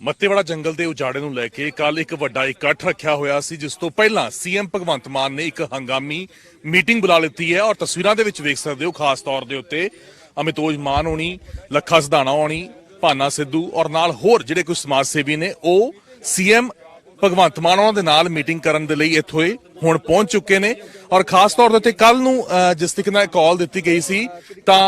ਮੱਤੇਵਾੜਾ ਜੰਗਲ ਦੇ ਉਜਾੜੇ ਨੂੰ ਲੈ ਕੇ ਕੱਲ ਇੱਕ ਵੱਡਾ ਇਕੱਠ ਰੱਖਿਆ ਹੋਇਆ ਸੀ, ਜਿਸ ਤੋਂ ਪਹਿਲਾਂ ਸੀਐਮ ਭਗਵੰਤ ਮਾਨ ਨੇ ਇੱਕ ਹੰਗਾਮੀ ਮੀਟਿੰਗ ਬੁਲਾ ਲਈ ਹੈ ਔਰ ਤਸਵੀਰਾਂ ਦੇ ਵਿੱਚ ਵੇਖ ਸਕਦੇ ਹੋ ਖਾਸ ਤੌਰ ਦੇ ਉੱਤੇ ਅਮਿਤੋਜ ਮਾਨ ਹੋਣੀ, ਲੱਖਾ ਸਧਾਣਾ ਹੋਣੀ, ਭਾਨਾ ਸਿੱਧੂ ਔਰ ਨਾਲ ਹੋਰ ਜਿਹੜੇ ਕੋਈ ਸਮਾਜ ਸੇਵੀ ਨੇ ਉਹ ਸੀਐਮ ਭਗਵੰਤ ਮਾਨ ਉਹਨਾਂ ਦੇ ਨਾਲ ਮੀਟਿੰਗ ਕਰਨ ਦੇ ਲਈ ਇੱਥੇ ਹੁਣ ਪਹੁੰਚ ਚੁੱਕੇ ਨੇ। ਔਰ ਖਾਸ ਤੌਰ ਦੇ ਉੱਤੇ ਕੱਲ ਨੂੰ ਜਿਸ ਤਰੀਕੇ ਨਾਲ ਕਾਲ ਦਿੱਤੀ ਗਈ ਸੀ ਤਾਂ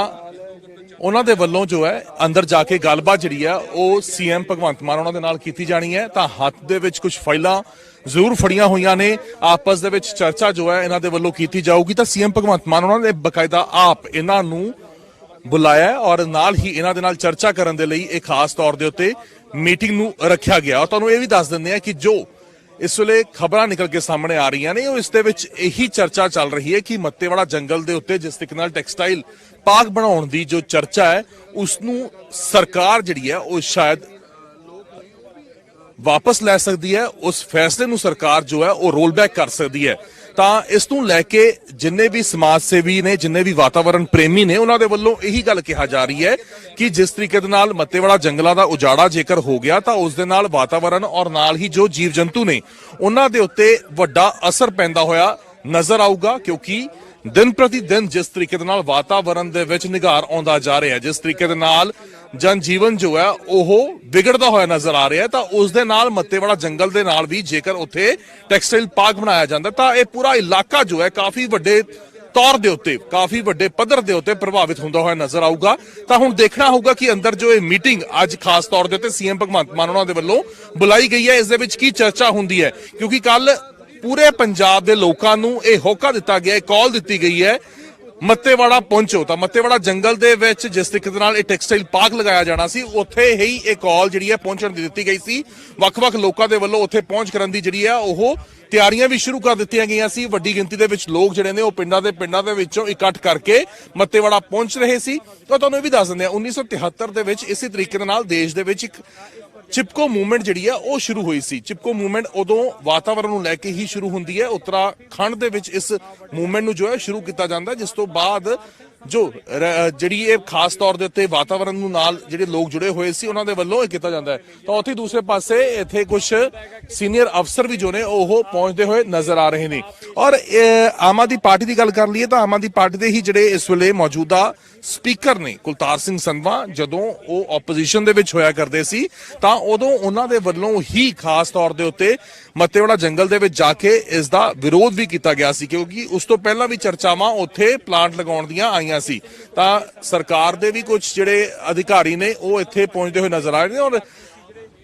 ਉਹਨਾਂ ਦੇ ਵੱਲੋਂ ਜੋ ਹੈ ਅੰਦਰ ਜਾ ਕੇ ਗੱਲਬਾਤ ਜਿਹੜੀ ਹੈ ਉਹ ਸੀਐਮ ਭਗਵੰਤ ਮਾਨ ਉਹਨਾਂ ਦੇ ਨਾਲ ਕੀਤੀ ਜਾਣੀ ਹੈ। ਤਾਂ ਹੱਥ ਦੇ ਵਿੱਚ ਕੁਝ ਫਾਈਲਾਂ ਜ਼ਰੂਰ ਫੜੀਆਂ ਹੋਈਆਂ ਨੇ, ਆਪਸ ਦੇ ਵਿੱਚ ਚਰਚਾ ਜੋ ਹੈ ਇਹਨਾਂ ਦੇ ਵੱਲੋਂ ਕੀਤੀ ਜਾਊਗੀ। ਤਾਂ ਸੀਐਮ ਭਗਵੰਤ ਮਾਨ ਉਹਨਾਂ ਨੇ ਬਕਾਇਦਾ ਆਪ ਇਹਨਾਂ ਨੂੰ ਬੁਲਾਇਆ ਔਰ ਨਾਲ ਹੀ ਇਹਨਾਂ ਦੇ ਨਾਲ ਚਰਚਾ ਕਰਨ ਦੇ ਲਈ ਇਹ ਖਾਸ ਤੌਰ ਦੇ ਉੱਤੇ ਮੀਟਿੰਗ ਨੂੰ ਰੱਖਿਆ ਗਿਆ। ਔਰ ਤੁਹਾਨੂੰ ਇਹ ਵੀ ਦੱਸ ਦਿੰਦੇ ਆ ਕਿ ਜੋ ਇਸ ਵੇਲੇ ਖਬਰਾਂ ਨਿਕਲ ਕੇ ਸਾਹਮਣੇ ਆ ਰਹੀਆਂ ਨੇ ਉਹ ਇਸ ਦੇ ਵਿੱਚ ਇਹੀ ਚਰਚਾ ਚੱਲ ਰਹੀ ਹੈ ਕਿ ਮੱਤੇਵਾੜਾ ਜੰਗਲ ਦੇ ਉੱਤੇ ਜਿਸ ਤਰੀਕੇ ਨਾਲ ਟੈਕਸਟਾਈਲ ਪਾਰਕ ਬਣਾਉਣ ਦੀ ਜੋ ਚਰਚਾ ਹੈ ਉਸ ਨੂੰ ਸਰਕਾਰ ਜਿਹੜੀ ਹੈ ਉਹ ਸ਼ਾਇਦ ਵਾਪਸ ਲੈ ਸਕਦੀ ਹੈ, ਉਸ ਫੈਸਲੇ ਨੂੰ ਸਰਕਾਰ ਜੋ ਹੈ ਉਹ ਰੋਲ ਬੈਕ ਕਰ ਸਕਦੀ ਹੈ। ਤਾਂ ਇਸ ਨੂੰ ਲੈ ਕੇ ਜਿੰਨੇ ਵੀ ਸਮਾਜ ਸੇਵੀ ਨੇ, ਜਿੰਨੇ ਵੀ ਵਾਤਾਵਰਣ ਪ੍ਰੇਮੀ ਨੇ, ਉਹਨਾਂ ਦੇ ਵੱਲੋਂ ਇਹੀ ਗੱਲ ਕਿਹਾ ਜਾ ਰਹੀ ਹੈ ਕਿ ਜਿਸ ਤਰੀਕੇ ਦੇ ਨਾਲ ਮੱਤੇਵਾੜਾ ਜੰਗਲਾਂ ਦਾ ਉਜਾੜਾ ਜੇਕਰ ਹੋ ਗਿਆ ਤਾਂ ਉਸ ਦੇ ਨਾਲ ਵਾਤਾਵਰਣ ਔਰ ਨਾਲ ਹੀ ਜੋ ਜੀਵ ਜੰਤੂ ਨੇ ਉਹਨਾਂ ਦੇ ਉੱਤੇ ਵੱਡਾ ਅਸਰ ਪੈਂਦਾ ਹੋਇਆ ਨਜ਼ਰ ਆਊਗਾ। ਕਿਉਂਕਿ ਦਿਨ ਪ੍ਰਤੀ ਦਿਨ ਜਿਸ ਤਰੀਕੇ ਦੇ ਨਾਲ ਵਾਤਾਵਰਣ ਦੇ ਵਿੱਚ ਨਿਘਾਰ ਆਉਂਦਾ ਜਾ ਰਿਹਾ ਹੈ, ਜਿਸ ਤਰੀਕੇ ਦੇ ਨਾਲ ਜਨ ਜੀਵਨ ਜੋ ਹੈ ਉਹ ਵਿਗੜਦਾ ਹੋਇਆ ਨਜ਼ਰ ਆ ਰਿਹਾ ਹੈ, ਤਾਂ ਉਸ ਦੇ ਨਾਲ ਮੱਤੇਵਾੜਾ ਜੰਗਲ ਦੇ ਨਾਲ ਵੀ ਜੇਕਰ ਉੱਥੇ ਟੈਕਸਟਾਈਲ ਪਾਰਕ ਬਣਾਇਆ ਜਾਂਦਾ ਤਾਂ ਇਹ ਪੂਰਾ ਇਲਾਕਾ ਜੋ ਹੈ ਕਾਫੀ ਵੱਡੇ ਤੌਰ ਦੇ ਉੱਤੇ, ਕਾਫੀ ਵੱਡੇ ਪੱਧਰ ਦੇ ਉੱਤੇ ਪ੍ਰਭਾਵਿਤ ਹੁੰਦਾ ਹੋਇਆ ਨਜ਼ਰ ਆਊਗਾ। ਤਾਂ ਹੁਣ ਦੇਖਣਾ ਹੋਊਗਾ ਕਿ ਅੰਦਰ ਜੋ ਇਹ ਮੀਟਿੰਗ ਅੱਜ ਖਾਸ ਤੌਰ ਦੇ ਉੱਤੇ ਸੀਐਮ ਭਗਵੰਤ ਮਾਨ ਉਹਨਾਂ ਦੇ ਵੱਲੋਂ ਬੁਲਾਈ ਗਈ ਹੈ, ਇਸ ਦੇ ਵਿੱਚ ਕੀ ਚਰਚਾ ਹੁੰਦੀ ਹੈ। ਕਿਉਂਕਿ ਕੱਲ ਪੂਰੇ ਪੰਜਾਬ ਦੇ ਲੋਕਾਂ ਨੂੰ ਇਹ ਹੋਕਾ ਦਿੱਤਾ ਗਿਆ, ਕਾਲ ਦਿੱਤੀ ਗਈ ਹੈ ਮੱਤੇਵਾੜਾ ਪਹੁੰਚੋ। ਤਾਂ ਮੱਤੇਵਾੜਾ ਜੰਗਲ ਦੇ ਵਿੱਚ ਜਿਸ ਤਰੀਕੇ ਦੇ ਨਾਲ ਇਹ ਟੈਕਸਟਾਈਲ ਪਾਰਕ ਲਗਾਇਆ ਜਾਣਾ ਸੀ ਉੱਥੇ ਹੀ ਇਹ ਕਾਲ ਜਿਹੜੀ ਹੈ ਪਹੁੰਚਣ ਦੀ ਦਿੱਤੀ ਗਈ ਸੀ। ਵੱਖ-ਵੱਖ ਲੋਕਾਂ ਦੇ ਵੱਲੋਂ ਉੱਥੇ ਪਹੁੰਚ ਕਰਨ ਦੀ ਜਿਹੜੀ ਹੈ ਉਹ ਤਿਆਰੀਆਂ ਵੀ ਸ਼ੁਰੂ ਕਰ ਦਿੱਤੀਆਂ ਗਈਆਂ ਸੀ। ਵੱਡੀ ਗਿਣਤੀ ਦੇ ਵਿੱਚ ਲੋਕ ਜਿਹੜੇ ਨੇ ਉਹ ਪਿੰਡਾਂ ਦੇ ਵਿੱਚੋਂ ਇਕੱਠ ਕਰਕੇ ਮੱਤੇਵਾੜਾ ਪਹੁੰਚ ਰਹੇ ਸੀ। ਤਾਂ ਤੁਹਾਨੂੰ ਇਹ ਵੀ ਦੱਸ ਦਿੰਦੇ ਆ 1973 ਦੇ ਵਿੱਚ ਇਸੇ ਤਰੀਕੇ ਦੇ ਨਾਲ ਦੇਸ਼ ਦੇ ਵਿੱਚ ਇੱਕ ਚਿਪਕੋ ਮੂਵਮੈਂਟ ਜਿਹੜੀ ਹੈ ਉਹ ਸ਼ੁਰੂ ਹੋਈ ਸੀ। ਚਿਪਕੋ ਮੂਵਮੈਂਟ ਉਦੋਂ ਵਾਤਾਵਰਣ ਨੂੰ ਲੈ ਕੇ ਹੀ ਸ਼ੁਰੂ ਹੁੰਦੀ ਹੈ। ਉੱਤਰਾਖੰਡ ਦੇ ਵਿੱਚ ਇਸ ਮੂਵਮੈਂਟ ਨੂੰ ਜੋ ਹੈ ਸ਼ੁਰੂ ਕੀਤਾ ਜਾਂਦਾ, ਜਿਸ ਤੋਂ ਬਾਅਦ ਜੋ ਜਿਹੜੀ ਇਹ ਖਾਸ ਤੌਰ ਦੇ ਉੱਤੇ ਵਾਤਾਵਰਣ ਨੂੰ ਨਾਲ ਜਿਹੜੇ ਲੋਕ ਜੁੜੇ ਹੋਏ ਸੀ ਉਹਨਾਂ ਦੇ ਵੱਲੋਂ ਇਹ ਕੀਤਾ ਜਾਂਦਾ ਹੈ। ਤਾਂ ਉੱਥੇ ਦੂਸਰੇ ਪਾਸੇ ਇੱਥੇ ਕੁਝ ਸੀਨੀਅਰ ਅਫਸਰ ਵੀ ਜੋ ਨੇ ਉਹ ਪਹੁੰਚਦੇ ਹੋਏ ਨਜ਼ਰ ਆ ਰਹੇ ਨੇ। ਔਰ ਆਮ ਆਦਮੀ ਪਾਰਟੀ ਦੀ ਗੱਲ ਕਰ ਲਈਏ ਤਾਂ ਆਮ ਆਦਮੀ ਪਾਰਟੀ ਦੇ ਹੀ ਜਿਹੜੇ ਇਸ ਵੇਲੇ ਮੌਜੂਦਾ ਸਪੀਕਰ ਨੇ ਕੁਲਤਾਰ ਸਿੰਘ ਸੰਧਵਾ, ਜਦੋਂ ਉਹ ਆਪੋਜੀਸ਼ਨ ਦੇ ਵਿੱਚ ਹੋਇਆ ਕਰਦੇ ਸੀ ਤਾਂ ਉਦੋਂ ਉਹਨਾਂ ਦੇ ਵੱਲੋਂ ਹੀ ਖਾਸ ਤੌਰ ਦੇ ਉੱਤੇ ਮੱਤੇਵਾੜਾ ਜੰਗਲ ਦੇ ਵਿੱਚ ਜਾ ਕੇ ਇਸ ਦਾ ਵਿਰੋਧ ਵੀ ਕੀਤਾ ਗਿਆ ਸੀ। ਕਿਉਂਕਿ ਉਸ ਤੋਂ ਪਹਿਲਾਂ ਵੀ ਚਰਚਾਵਾਂ ਉੱਥੇ ਪਲਾਂਟ ਲਗਾਉਣ ਦੀਆਂ ਆਈਆਂ ਸੀ। ਤਾਂ ਸਰਕਾਰ ਦੇ ਵੀ ਕੁਝ ਜਿਹੜੇ ਅਧਿਕਾਰੀ ਨੇ ਉਹ ਇੱਥੇ ਪਹੁੰਚਦੇ ਹੋਏ ਨਜ਼ਰ ਆ ਰਹੇ ਨੇ। ਔਰ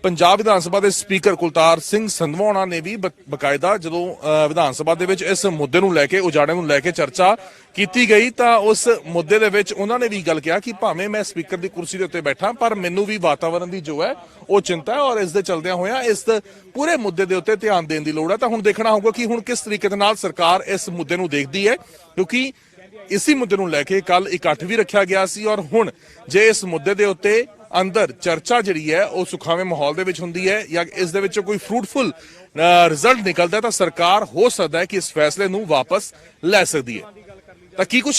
ਪੰਜਾਬ ਵਿਧਾਨ ਸਭਾ ਦੇ ਸਪੀਕਰ ਕੁਲਤਾਰ ਸਿੰਘ ਸੰਧਵਾ ਉਹਨਾਂ ਨੇ ਵੀ ਬਕਾਇਦਾ ਜਦੋਂ ਵਿਧਾਨ ਸਭਾ ਦੇ ਵਿੱਚ ਇਸ ਮੁੱਦੇ ਨੂੰ ਲੈ ਕੇ, ਉਜਾੜੇ ਨੂੰ ਲੈ ਕੇ ਚਰਚਾ ਕੀਤੀ ਗਈ ਤਾਂ ਉਸ ਮੁੱਦੇ ਦੇ ਵਿੱਚ ਉਹਨਾਂ ਨੇ ਵੀ ਗੱਲ ਕਿਹਾ ਕਿ ਭਾਵੇਂ ਮੈਂ ਸਪੀਕਰ ਦੀ ਕੁਰਸੀ ਦੇ ਉੱਤੇ ਬੈਠਾ ਪਰ ਮੈਨੂੰ ਵੀ ਵਾਤਾਵਰਣ ਦੀ ਜੋ ਹੈ ਉਹ ਚਿੰਤਾ ਹੈ ਔਰ ਇਸ ਦੇ ਚਲਦਿਆਂ ਹੋਇਆਂ ਇਸ ਪੂਰੇ ਮੁੱਦੇ ਦੇ ਉੱਤੇ ਧਿਆਨ ਦੇਣ ਦੀ ਲੋੜ ਹੈ। ਤਾਂ ਹੁਣ ਦੇਖਣਾ ਹੋਊਗਾ ਕਿ ਹੁਣ ਕਿਸ ਤਰੀਕੇ ਦੇ ਨਾਲ ਸਰਕਾਰ ਇਸ ਮੁੱਦੇ ਨੂੰ ਦੇਖਦੀ ਹੈ, ਕਿਉਂਕਿ ਇਸੇ ਮੁੱਦੇ ਨੂੰ ਲੈ ਕੇ ਕੱਲ ਇਕੱਠ ਵੀ ਰੱਖਿਆ ਗਿਆ ਸੀ। ਔਰ ਹੁਣ ਜੇ ਇਸ ਮੁੱਦੇ ਦੇ ਉੱਤੇ ਅੰਦਰ ਚਰਚਾ ਜਿਹੜੀ ਹੈ ਉਹ ਸੁਖਾਵੇਂ ਮਾਹੌਲ ਦੇ ਵਿੱਚ ਹੁੰਦੀ ਹੈ ਜਾਂ ਇਸ ਦੇ ਵਿੱਚੋਂ ਕੋਈ ਫਰੂਟਫੁਲ ਰਿਜ਼ਲਟ ਨਿਕਲਦਾ ਤਾਂ ਸਰਕਾਰ ਹੋ ਸਕਦਾ ਹੈ ਕਿ ਇਸ ਫੈਸਲੇ ਨੂੰ ਵਾਪਸ ਲੈ ਸਕਦੀ ਹੈ। ਤਾਂ ਕੀ ਕੁਝ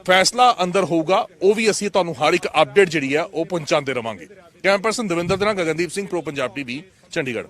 ਫੈਸਲਾ ਅੰਦਰ ਹੋਊਗਾ ਉਹ ਵੀ ਅਸੀਂ ਤੁਹਾਨੂੰ ਹਰ ਇੱਕ ਅਪਡੇਟ ਜਿਹੜੀ ਹੈ ਉਹ ਪਹੁੰਚਾਉਂਦੇ ਰਵਾਂਗੇ। ਕੈਮਰਾ ਪਰਸਨ ਦਵਿੰਦਰ ਦੇ ਨਾਲ ਗਗਨਦੀਪ ਸਿੰਘ, ਪ੍ਰੋ ਪੰਜਾਬ ਟੀਵੀ, ਚੰਡੀਗੜ੍ਹ।